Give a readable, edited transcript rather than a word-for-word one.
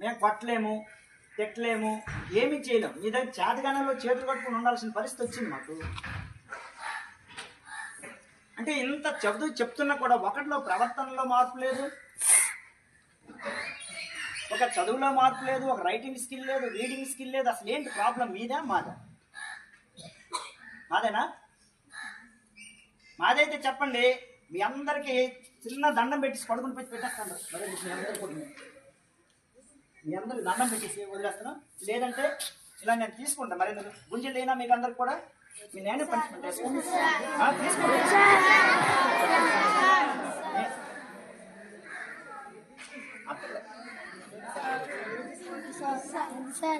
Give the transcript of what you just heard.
మేము కొట్టలేము, తిట్టలేము, ఏమీ చేయలేము. మీ దగ్గర చేతగానంలో చేతులు కట్టుకుని ఉండాల్సిన పరిస్థితి వచ్చింది మాకు. అంటే ఇంత చెప్తున్నా కూడా ఒకటిలో ప్రవర్తనలో మార్పు లేదు, ఒక చదువులో మార్పు లేదు, ఒక రైటింగ్ స్కిల్ లేదు, రీడింగ్ స్కిల్ లేదు. అసలు ఏంటి ప్రాబ్లం? మీదా మాదా? మాదేనా? మాదైతే చెప్పండి. మీ అందరికీ చిన్న దండం పెట్టేసి పడుకుని పెట్టి పెట్టేస్తాను. మరి మీ అందరికి దండం పెట్టేసి వదిలేస్తాను. లేదంటే ఇలా నేను తీసుకుంటాను. మరి గుంజలు అయినా మీకు అందరికి కూడా మీ నేను పనిష్మెంట్ తీసుకోండి. Sir.